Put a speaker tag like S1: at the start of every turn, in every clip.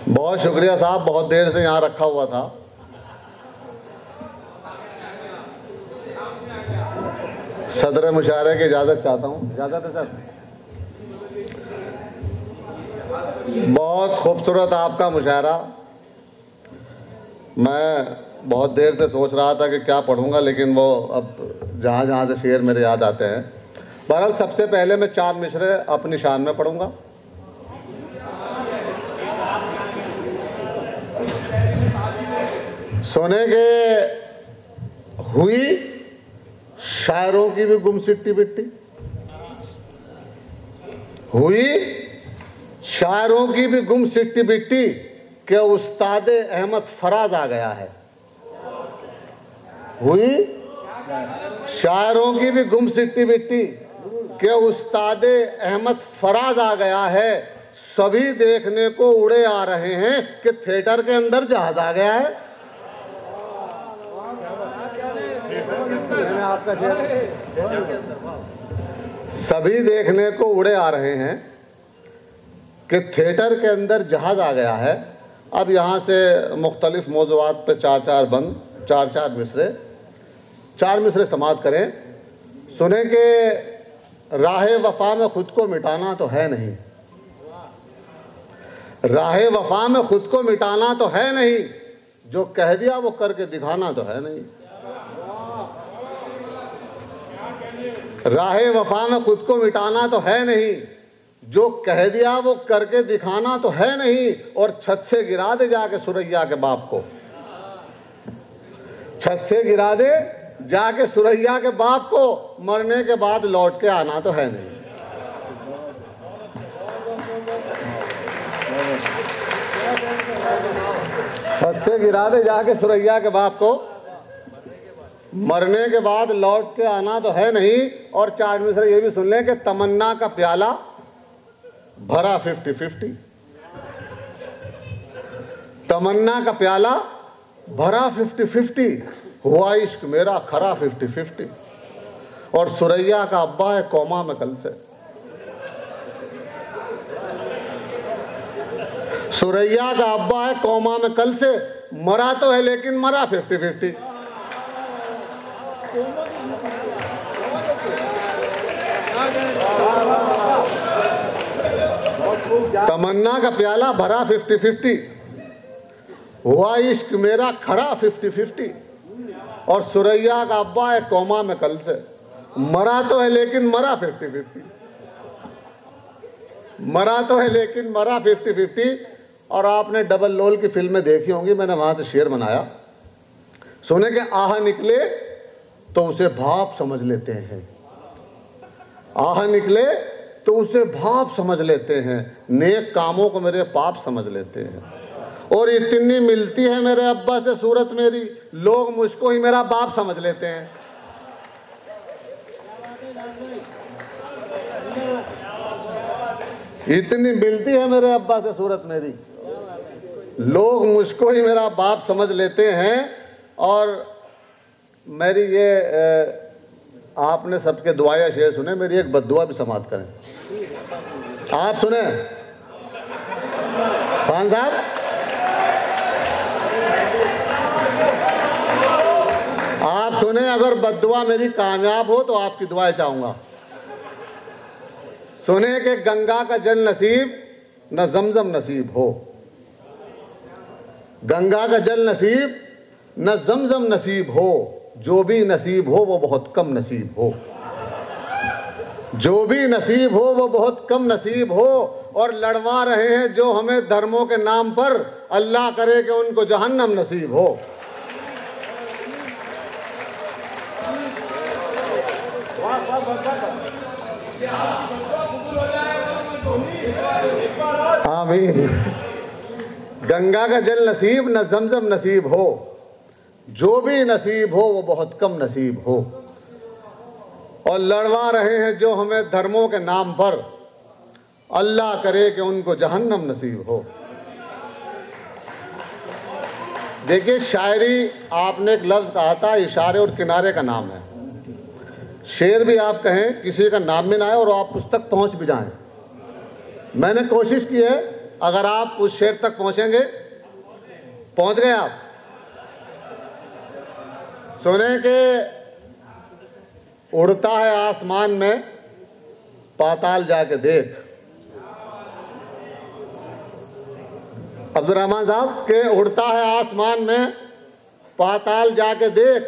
S1: बहुत शुक्रिया साहब, बहुत देर से यहाँ रखा हुआ था। सदर मुशायरे की इजाज़त चाहता हूँ। इजाज़त है सर। बहुत खूबसूरत आपका मुशायरा। मैं बहुत देर से सोच रहा था कि क्या पढ़ूंगा, लेकिन वो अब जहाँ जहाँ से शेर मेरे याद आते हैं। बहरहाल सबसे पहले मैं 4 मिसरे अपनी शान में पढ़ूंगा। सोने के हुई शायरों की भी गुम सिट्टी बिट्टी, हुई शायरों की भी गुम सिट्टी बिट्टी के उस्ताद अहमद फराज आ गया है। हुई शायरों की भी गुम सिट्टी बिट्टी के उस्ताद अहमद फराज आ गया है। सभी देखने को उड़े आ रहे हैं कि थिएटर के अंदर जहाज आ गया है। सभी देखने को उड़े आ रहे हैं कि थिएटर के अंदर जहाज आ गया है। अब यहाँ से मुख्तलिफ मौज़ूआत पे 4-4 बंद, 4-4 मिसरे, 4 मिसरे समाअत करें। सुने कि राहे वफा में खुद को मिटाना तो है नहीं, राहे वफा में खुद को मिटाना तो है नहीं, जो कह दिया वो करके दिखाना तो है नहीं। राहे वफा में खुद को मिटाना तो है नहीं, जो कह दिया वो करके दिखाना तो है नहीं। और छत से गिरा दे जाके सुरैया के बाप को, छत से गिरा दे जाके सुरैया के बाप को, मरने के बाद लौट के आना तो है नहीं। छत से गिरा दे जाके सुरैया के बाप को, मरने के बाद लौट के आना तो है नहीं। और 4 मिसरे ये भी सुन लें कि तमन्ना का प्याला भरा 50-50, तमन्ना का प्याला भरा 50-50, हुआ इश्क मेरा खरा 50-50। और सुरैया का अब्बा है कौमा में कल से, सुरैया का अब्बा है कौमा में कल से, मरा तो है लेकिन मरा 50-50। तमन्ना का प्याला भरा 50-50, हुआ इश्क मेरा खरा 50-50। और सुरैया का अब्बा है कौमा में कल से, मरा तो है लेकिन मरा 50-50, मरा तो है लेकिन मरा 50-50। और आपने डबल लोल की फिल्में देखी होंगी, मैंने वहां से शेर बनाया। सुने के आह निकले तो उसे भाप समझ लेते हैं, आह निकले तो उसे भाप समझ लेते हैं, नेक कामों को मेरे पाप समझ लेते हैं। और इतनी मिलती है मेरे अब्बा से सूरत मेरी, लोग मुझको ही मेरा बाप समझ लेते हैं। इतनी मिलती है मेरे अब्बा से सूरत मेरी, लोग मुझको ही मेरा बाप समझ लेते हैं। और मेरी ये आपने सबके दुआया शेर सुने, मेरी एक बद्दुआ भी समाप्त करें। आप सुने खान साहब? आप सुने, अगर बद्दुआ मेरी कामयाब हो तो आपकी दुआएं चाहूंगा। सुने कि गंगा का जल नसीब न जमजम नसीब हो, गंगा का जल नसीब न जमजम नसीब हो, जो भी नसीब हो वो बहुत कम नसीब हो, जो भी नसीब हो वो बहुत कम नसीब हो। और लड़वा रहे हैं जो हमें धर्मों के नाम पर, अल्लाह करे कि उनको जहन्नम नसीब हो। आमीन। गंगा का जल नसीब न जमजम नसीब हो, जो भी नसीब हो वो बहुत कम नसीब हो। और लड़वा रहे हैं जो हमें धर्मों के नाम पर, अल्लाह करे कि उनको जहन्नम नसीब हो। देखिए, शायरी आपने एक लफ्ज़ कहा था, इशारे और किनारे का नाम है। शेर भी आप कहें, किसी का नाम भी ना आए और आप उस तक पहुंच भी जाएं। मैंने कोशिश की है अगर आप उस शेर तक पहुंचेंगे, पहुंच गए आप? सुने कि उड़ता है आसमान में, पाताल जाके देख। अब्दुर्रहमान साहब के उड़ता है आसमान में, पाताल जाके देख,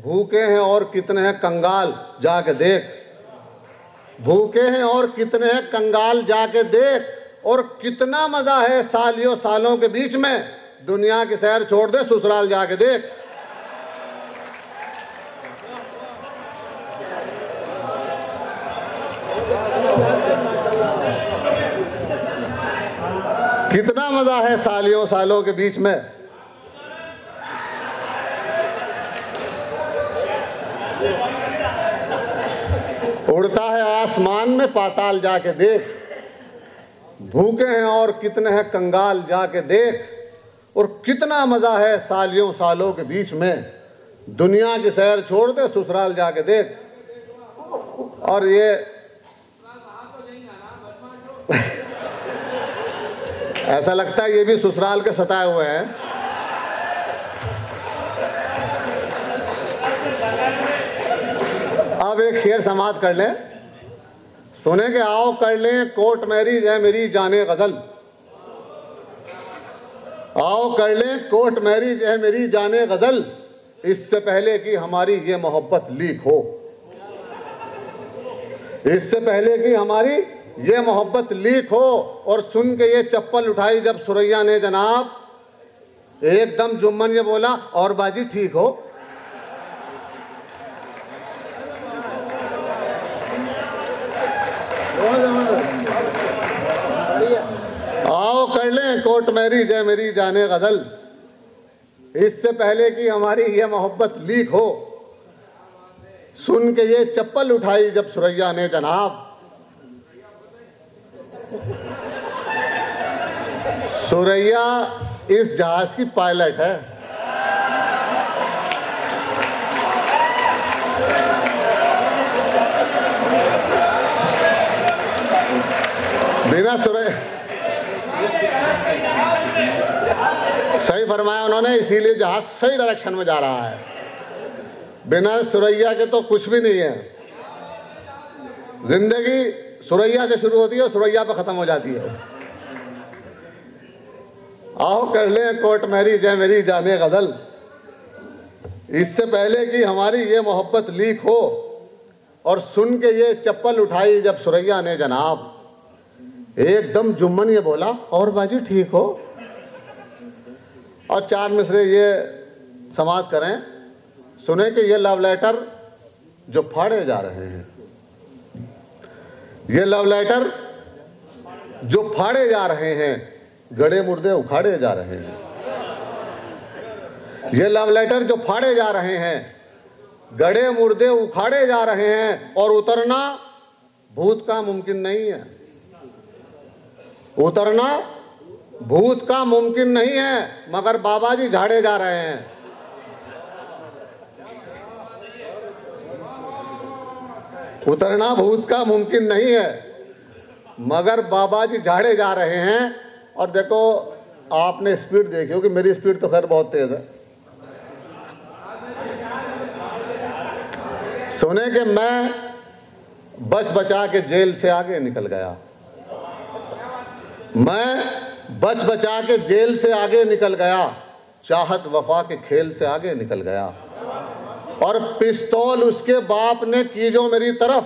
S1: भूखे हैं और कितने हैं कंगाल जाके देख। भूखे हैं और कितने हैं कंगाल जाके देख, और कितना मजा है सालियों सालों के बीच में, दुनिया की सैर छोड़ दे ससुराल जाके देख। कितना मजा है सालियों सालों के बीच में। उड़ता है आसमान में, पाताल जाके देख, भूखे हैं और कितने हैं कंगाल जाके देख, और कितना मजा है सालियों सालों के बीच में, दुनिया की सैर छोड़ दे ससुराल जाके देख। और ये ऐसा लगता है ये भी ससुराल के सताए हुए हैं। अब एक शेर समाप्त कर लें। सुने के आओ कर लें कोर्ट मैरिज है मेरी जाने गजल। आओ कर लें कोर्ट मैरिज है मेरी जाने गजल, इससे पहले कि हमारी ये मोहब्बत लीक हो। इससे पहले कि हमारी ये मोहब्बत लीक हो। और सुन के ये चप्पल उठाई जब सुरैया ने जनाब, एकदम जुम्मन ये बोला और बाजी ठीक हो। आओ कर लें कोर्ट मैरिज है मेरी जाने गजल, इससे पहले कि हमारी ये मोहब्बत लीक हो। सुन के ये चप्पल उठाई जब सुरैया ने जनाब, सुरैया इस जहाज की पायलट है। बिना सुरैया, सही फरमाया उन्होंने, इसीलिए जहाज सही डायरेक्शन में जा रहा है। बिना सुरैया के तो कुछ भी नहीं है। जिंदगी सुरैया से शुरू होती है और सुरैया पे खत्म हो जाती है। आओ कर लें कोर्ट मैरिज है मेरी जाने गजल, इससे पहले कि हमारी ये मोहब्बत लीक हो। और सुन के ये चप्पल उठाई जब सुरैया ने जनाब, एकदम जुम्मन ये बोला और बाजी ठीक हो। और चार मिसरे ये समाप्त करें। सुने कि ये लव लेटर जो फाड़े जा रहे हैं, ये लव लेटर जो फाड़े जा रहे हैं, गड़े मुर्दे उखाड़े जा रहे हैं। ये लव लेटर जो फाड़े जा रहे हैं, गड़े मुर्दे उखाड़े जा रहे हैं, और उतरना भूत का मुमकिन नहीं है। उतरना भूत का मुमकिन नहीं है, मगर बाबा जी झाड़े जा रहे हैं। उतरना भूत का मुमकिन नहीं है, मगर बाबा जी झाड़े जा रहे हैं। और देखो आपने स्पीड देखी होगी, मेरी स्पीड तो खैर बहुत तेज है। सुने कि मैं बच बचा के जेल से आगे निकल गया। मैं बच बचा के जेल से आगे निकल गया, चाहत वफा के खेल से आगे निकल गया। और पिस्तौल उसके बाप ने की जो मेरी तरफ,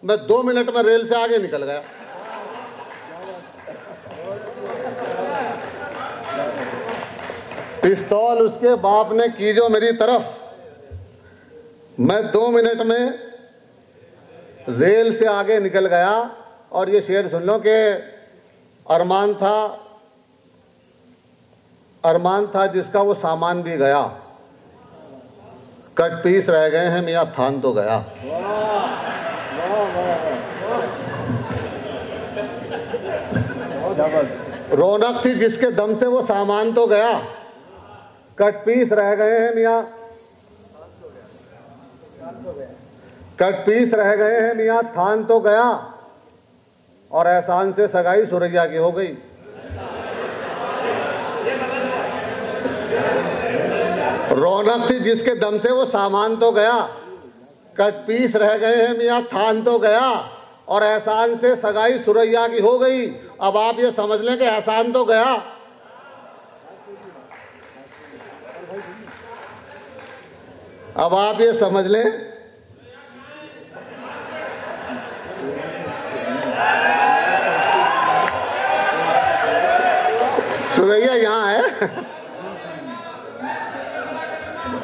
S1: मैं 2 मिनट में रेल से आगे निकल गया। पिस्तौल उसके बाप ने की जो मेरी तरफ, मैं 2 मिनट में रेल से आगे निकल गया। और ये शेर सुन लो कि अरमान था जिसका वो सामान भी गया, कट पीस रह गए हैं मियाँ थान तो गया। रौनक थी जिसके दम से वो सामान तो गया, कट पीस रह गए हैं मियाँ, कट पीस रह गए हैं मियाँ थान तो गया। और एहसान से सगाई सुरैया की हो गई। रौनक थी जिसके दम से वो सामान तो गया, कट पीस रह गए हैं मियाँ थान तो गया, और एहसान से सगाई सुरैया की हो गई। अब आप ये समझ लें कि एहसान तो गया। अब आप ये समझ लें सुरैया यहाँ है।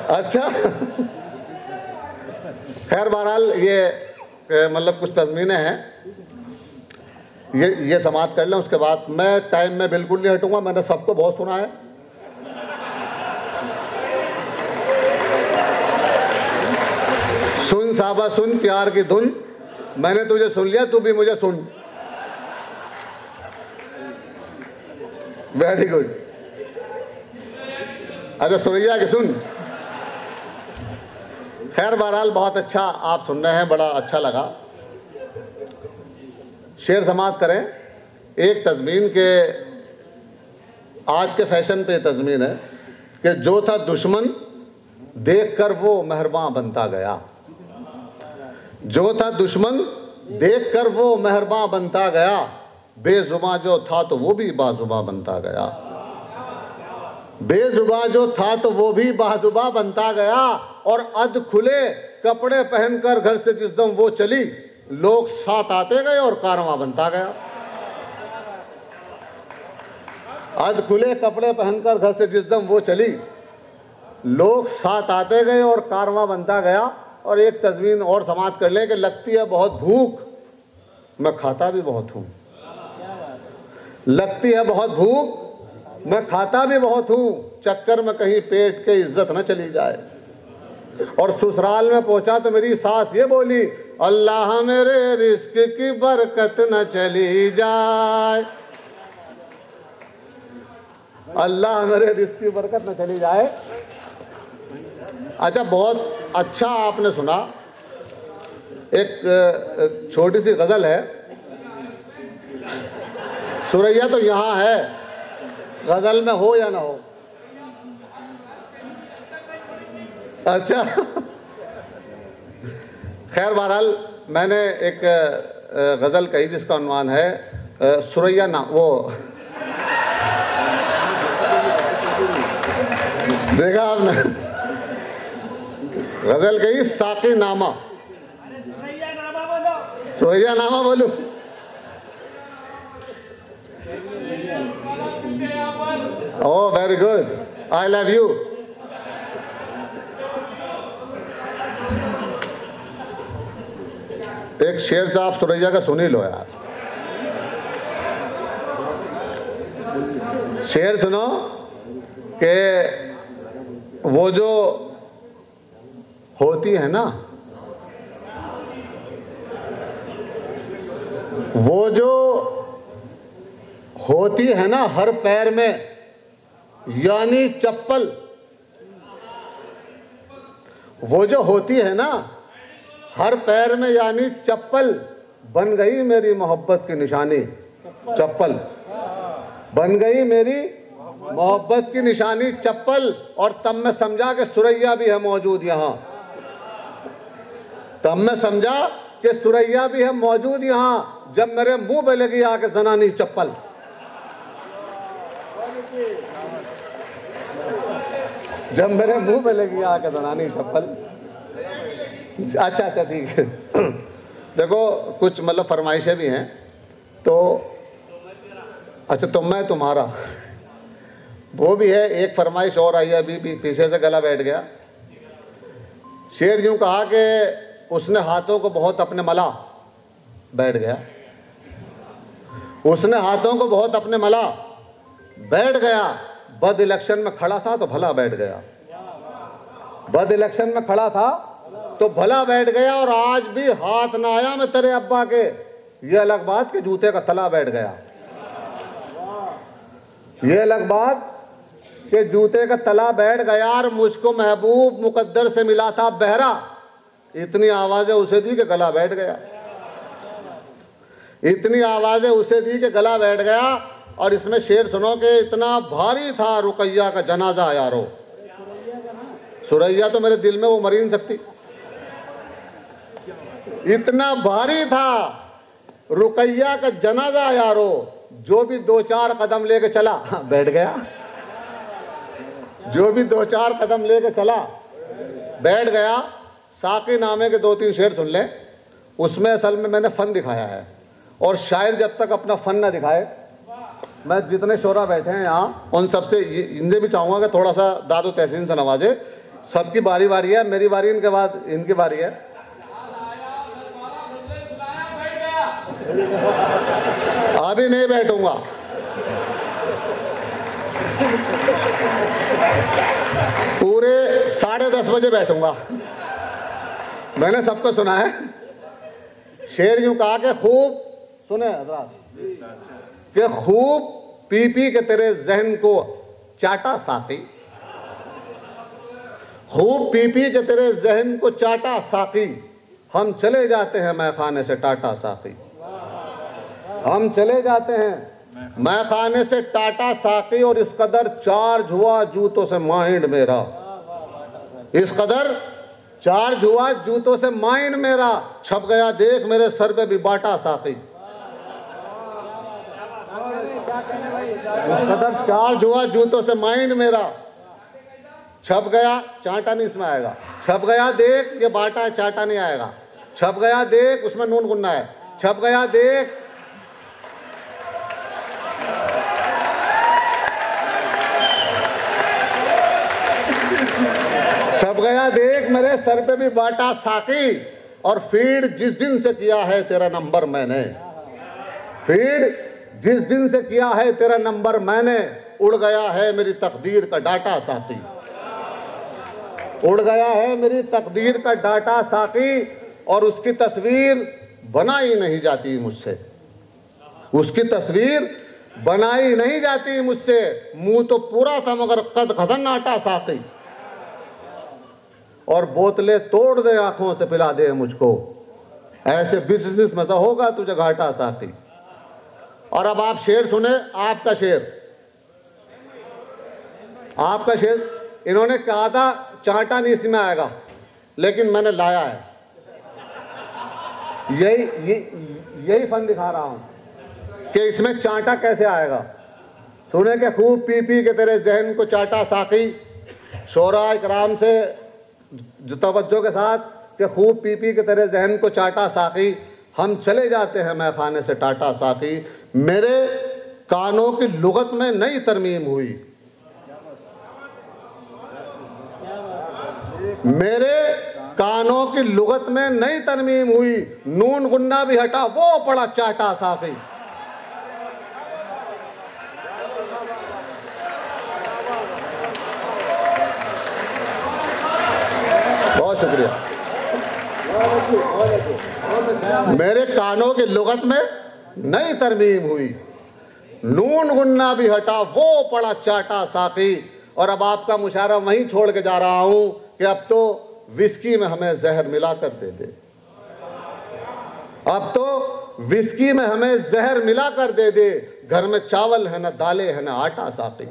S1: अच्छा खैर बहरहाल ये मतलब कुछ तज़मीनें हैं, ये समाप्त कर लें, उसके बाद मैं टाइम में बिल्कुल नहीं हटूंगा। मैंने सबको बहुत सुना है। सुन साबा सुन प्यार की धुन, मैंने तुझे सुन लिया, तू भी मुझे सुन। Very good. अच्छा सुरैया की सुन। खैर बहरहाल बहुत अच्छा आप सुन रहे हैं, बड़ा अच्छा लगा। शेर समाप्त करें। एक तज़मीन के आज के फैशन पे तज़मीन है कि जो था दुश्मन देख कर वो मेहरबान बनता गया। जो था दुश्मन देख कर वो मेहरबान बनता गया, बेजुबां जो था तो वो भी बाजुबां बनता गया। बेजुबां जो था तो वो भी बाजुबां बनता गया, और अध खुले कपड़े पहनकर घर से जिस दम वो चली, लोग साथ आते गए और कारवां बनता गया। अध खुले कपड़े पहनकर घर से जिस दम वो चली, लोग साथ आते गए और कारवां बनता गया। और एक तज़मीन और समाप्त कर ले कि लगती है बहुत भूख, मैं खाता भी बहुत हूँ। लगती है बहुत भूख, मैं खाता भी बहुत हूँ, चक्कर में कहीं पेट के इज्जत न चली जाए। और ससुराल में पहुंचा तो मेरी सास ये बोली, अल्लाह मेरे रिस्क की बरकत न चली जाए। अल्लाह मेरे रिस्क की बरकत न चली जाए। अच्छा बहुत अच्छा आपने सुना। एक छोटी सी गज़ल है। सुरैया तो यहाँ है, गज़ल में हो या ना हो। अच्छा खैर बहरहाल मैंने एक गज़ल कही जिसका उन्वान है सुरैया ना, वो देखा आपने, गज़ल कही साकी नामा। सुरैया नामा बोलूं? Oh very good, I love you. एक शेर से आप सुरैया का सुन ही लो यार। शेर सुनो कि वो जो होती है ना, वो जो होती है ना हर पैर में यानी चप्पल, वो जो होती है ना हर पैर में यानी चप्पल, बन गई मेरी मोहब्बत की निशानी। चप्पल बन गई मेरी मोहब्बत की निशानी चप्पल। और तब मैं समझा कि सुरैया भी है मौजूद यहाँ। तब मैं समझा कि सुरैया भी है मौजूद यहाँ, जब मेरे मुंह पे लगी आके जनानी चप्पल। जब मेरे मुंह पे लगी आके जनानी चप्पल। अच्छा अच्छा ठीक है। देखो कुछ मतलब फरमाइशें भी हैं तो अच्छा, तो मैं तुम्हारा वो भी है। एक फरमाइश और आई है, अभी पीछे से गला बैठ गया। शेर यूं कहा कि उसने हाथों को बहुत अपने मला, बैठ गया। उसने हाथों को बहुत अपने मला, बैठ गया। बद इलेक्शन में खड़ा था तो भला बैठ गया। बद इलेक्शन में खड़ा था तो भला बैठ गया। और आज भी हाथ ना आया मैं तेरे अब्बा के, ये अलग बात कि जूते का तला बैठ गया। ये अलग बात कि जूते का तला बैठ गया। और मुझको महबूब मुकद्दर से मिला था बहरा, इतनी आवाजें उसे दी कि गला बैठ गया। इतनी आवाजें उसे दी कि गला बैठ गया। और इसमें शेर सुनो कि इतना भारी था रुकैया का जनाजा यारो। सुरैया तो मेरे दिल में वो मर ही नहीं सकती, इतना भारी था। रुकैया का जनाजा यारो, जो भी 2-4 कदम लेके चला बैठ गया, जो भी 2-4 कदम लेके चला बैठ गया। साकी नामे के 2-3 शेर सुन ले, उसमें असल में मैंने फन दिखाया है। और शायर जब तक अपना फन ना दिखाए, मैं जितने शोरा बैठे हैं यहाँ उन सबसे इनसे भी चाहूँगा कि थोड़ा सा दादो तहसीन से नवाजे। सबकी बारी बारी है, मेरी बारी, इनके बाद इनकी बारी है। अभी नहीं बैठूंगा, पूरे 10:30 बजे बैठूंगा। मैंने सबको सुना है। शेर यूं कहा कि खूब सुने हजरात, कि खूब पी पी के तेरे जहन को चाटा साकी, खूब पी पी के तेरे जहन को चाटा साकी, हम चले जाते हैं मैखाने से टाटा साकी, हम चले जाते हैं मैखाने से टाटा साकी। और इस कदर चार्ज हुआ जूतों से माइंड मेरा, इस कदर चार्ज हुआ जूतों से माइंड मेरा, छप गया देख मेरे सर पे भी बाटा साकी। इस कदर चार्ज हुआ जूतों से माइंड मेरा, छप गया, चाटा नहीं इसमें आएगा, छप गया देख, ये बाटा है चाटा नहीं आएगा, छप गया देख, उसमें नून गुन्ना है, छप गया देख। छप गया देख मेरे सर पे भी बाटा साकी। और फीड जिस दिन से किया है तेरा नंबर मैंने, फीड जिस दिन से किया है तेरा नंबर मैंने, उड़ गया है मेरी तकदीर का डाटा साकी, उड़ गया है मेरी तकदीर का डाटा साकी। और उसकी तस्वीर बनाई नहीं जाती मुझसे, उसकी तस्वीर बनाई नहीं जाती मुझसे। मुंह तो पूरा था मगर कद खदन आटा साकी। और बोतलें तोड़ दे आंखों से पिला दे मुझको, ऐसे बिजनेस मजा होगा तुझे घाटा साकी। और अब आप शेर सुने, आपका शेर, आपका शेर। इन्होंने कहा था चांटा नहीं इसमें आएगा, लेकिन मैंने लाया है। यही फन दिखा रहा हूं कि इसमें चांटा कैसे आएगा। सुने के खूब पी पी के तेरे जहन को चाटा साकी, शोरा इकराम से जो तवज्जो के साथ, कि खूब पी पी के तेरे जहन को चाटा साकी, हम चले जाते हैं मैखाने से टाटा साकी। मेरे कानों की लुगत में नई तरमीम हुई, मेरे कानों की लुगत में नई तरमीम हुई, नून गुन्ना भी हटा वो पड़ा चाटा साकी। बहुत शुक्रिया। मेरे कानों की लुगत में नई तरमीम हुई, नून गुन्ना भी हटा वो पड़ा चाटा साकी। और अब आपका मुशायरा वहीं छोड़ के जा रहा हूं कि अब तो विस्की में हमें जहर मिला कर दे दे, अब तो विस्की में हमें जहर मिला कर दे दे, घर में चावल है ना दालें है ना आटा साकी।